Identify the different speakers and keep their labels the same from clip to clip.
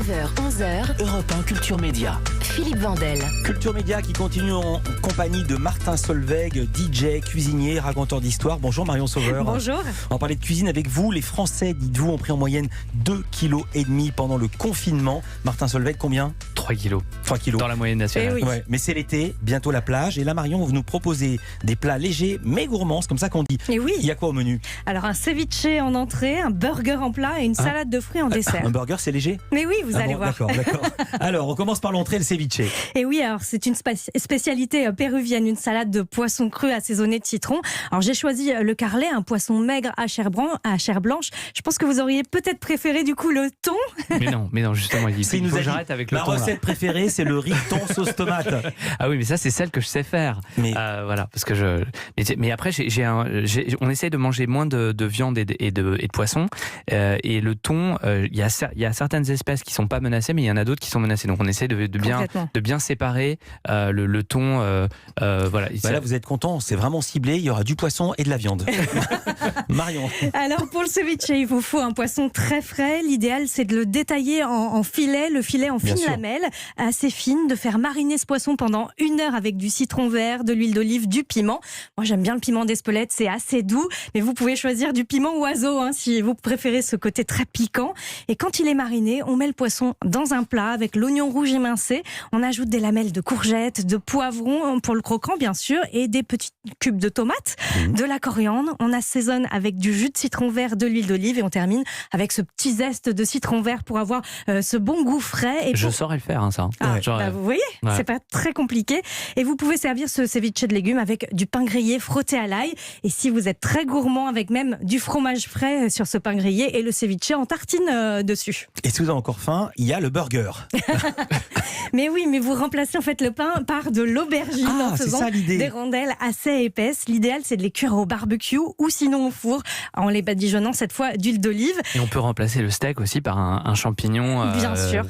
Speaker 1: 9h, 11h,
Speaker 2: Europe 1 Culture Média.
Speaker 1: Philippe Vandel.
Speaker 3: Culture Média qui continue en compagnie de Martin Solveig, DJ, cuisinier, raconteur d'histoire. Bonjour Marion Sauveur.
Speaker 4: Bonjour.
Speaker 3: On va parler de cuisine avec vous. Les Français, dites-vous, ont pris en moyenne 2,5 kg pendant le confinement. Martin Solveig, combien ?
Speaker 2: 3 kilos.
Speaker 3: 3 kilos.
Speaker 2: Dans la moyenne nationale.
Speaker 4: Eh oui.
Speaker 3: Ouais, mais c'est l'été, bientôt la plage. Et là, Marion, vous nous proposez des plats légers mais gourmands, c'est comme ça qu'on dit.
Speaker 4: Et oui.
Speaker 3: Il y a quoi au menu ?
Speaker 4: Alors un ceviche en entrée, un burger en plat et une salade de fruits en dessert.
Speaker 3: Un burger, c'est léger ?
Speaker 4: Mais oui, vous allez voir.
Speaker 3: D'accord. Alors, on commence par l'entrée, le ceviche.
Speaker 4: Et oui, alors c'est une spécialité péruvienne, une salade de poisson cru assaisonné de citron. Alors j'ai choisi le carlet, un poisson maigre à chair blanche. Je pense que vous auriez peut-être préféré du coup le thon.
Speaker 2: Mais non, justement, il faut
Speaker 3: nous
Speaker 2: que
Speaker 3: a
Speaker 2: j'arrête
Speaker 3: dit,
Speaker 2: avec le
Speaker 3: la
Speaker 2: thon, là.
Speaker 3: recette préférée, c'est le riz thon sauce tomate.
Speaker 2: Ah oui, mais ça, c'est celle que je sais faire.
Speaker 3: Mais
Speaker 2: Voilà, parce que mais après, on essaye de manger moins de viande et de poisson. Et le thon, il y a certaines espèces qui sont pas menacées, mais il y en a d'autres qui sont menacées. Donc on essaie de bien séparer le thon. Voilà.
Speaker 3: là, vous êtes content, c'est vraiment ciblé. Il y aura du poisson et de la viande. Marion.
Speaker 4: Alors pour le ceviche, il vous faut un poisson très frais. L'idéal, c'est de le détailler en filets, le filet en fines lamelles, assez fines, de faire mariner ce poisson pendant 1 heure avec du citron vert, de l'huile d'olive, du piment. Moi, j'aime bien le piment d'Espelette, c'est assez doux, mais vous pouvez choisir du piment oiseau si vous préférez ce côté très piquant. Et quand il est mariné, on met le poisson dans un plat avec l'oignon rouge émincé. On ajoute des lamelles de courgettes, de poivrons pour le croquant bien sûr, et des petits cubes de tomates, de la coriandre. On assaisonne avec du jus de citron vert, de l'huile d'olive et on termine avec ce petit zeste de citron vert pour avoir ce bon goût frais.
Speaker 2: Je saurais le faire, ça.
Speaker 4: Vous voyez, c'est pas très compliqué. Et vous pouvez servir ce ceviche de légumes avec du pain grillé frotté à l'ail. Et si vous êtes très gourmand, avec même du fromage frais sur ce pain grillé et le ceviche en tartine dessus.
Speaker 3: Et si vous avez encore faim, il y a le burger.
Speaker 4: Mais oui, mais vous remplacez en fait le pain par de l'aubergine en faisant des rondelles assez épaisses. L'idéal, c'est de les cuire au barbecue ou sinon au four en les badigeonnant cette fois d'huile d'olive.
Speaker 2: Et on peut remplacer le steak aussi par un champignon.
Speaker 4: Bien sûr.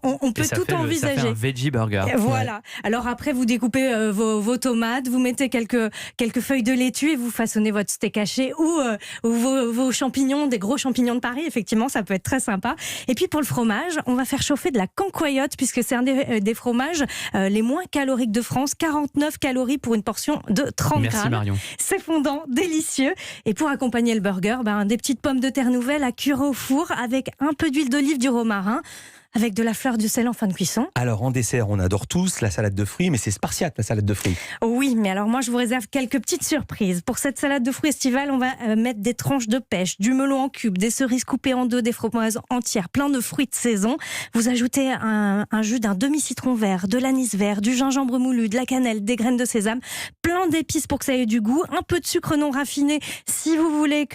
Speaker 4: On peut tout envisager.
Speaker 2: Ça fait un veggie burger.
Speaker 4: Voilà. Ouais. Alors après, vous découpez vos tomates, vous mettez quelques feuilles de laitue et vous façonnez votre steak haché ou vos champignons, des gros champignons de Paris. Effectivement, ça peut être très sympa. Et puis pour le fromage, on va faire chauffer de la cancoyote puisque c'est un des fromages les moins caloriques de France. 49 calories pour une portion de 30
Speaker 2: Merci
Speaker 4: grammes.
Speaker 2: Marion.
Speaker 4: C'est fondant, délicieux. Et pour accompagner le burger, des petites pommes de terre nouvelles à cuire au four avec un peu d'huile d'olive, du romarin, avec de la fleur du sel en fin de cuisson. Alors
Speaker 3: en dessert, on adore tous la salade de fruits, mais c'est spartiate la salade de fruits.
Speaker 4: Oui, mais alors moi je vous réserve quelques petites surprises. Pour cette salade de fruits estivale, on va mettre des tranches de pêche, du melon en cubes, des cerises coupées en deux, des framboises entières, plein de fruits de saison. Vous ajoutez un jus d'un demi-citron vert, de l'anis vert, du gingembre moulu, de la cannelle, des graines de sésame, plein d'épices pour que ça ait du goût, un peu de sucre non raffiné si vous voulez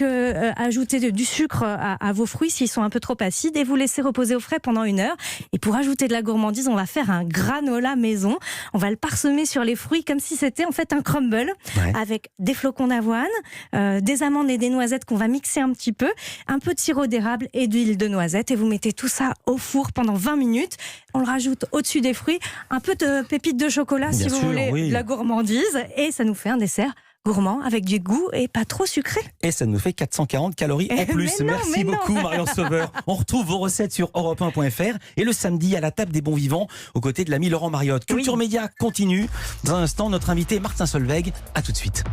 Speaker 4: ajouter du sucre à vos fruits s'ils sont un peu trop acides, et vous laissez reposer au frais pendant 1 heure. Et pour ajouter de la gourmandise, on va faire un granola maison. On va le parsemer sur les fruits comme si c'était en fait un crumble, avec des flocons d'avoine, des amandes et des noisettes qu'on va mixer un petit peu de sirop d'érable et d'huile de noisette. Et vous mettez tout ça au four pendant 20 minutes. On le rajoute au-dessus des fruits, un peu de pépites de chocolat si vous voulez de la gourmandise. Et ça nous fait un dessert gourmand avec du goût et pas trop sucré.
Speaker 3: Et ça nous fait 440 calories en plus. Merci beaucoup Marion Sauveur. On retrouve vos recettes sur europe1.fr et le samedi à la table des bons vivants aux côtés de l'ami Laurent Mariotte. Culture Média continue. Dans un instant, notre invité Martin Solveig. À tout de suite.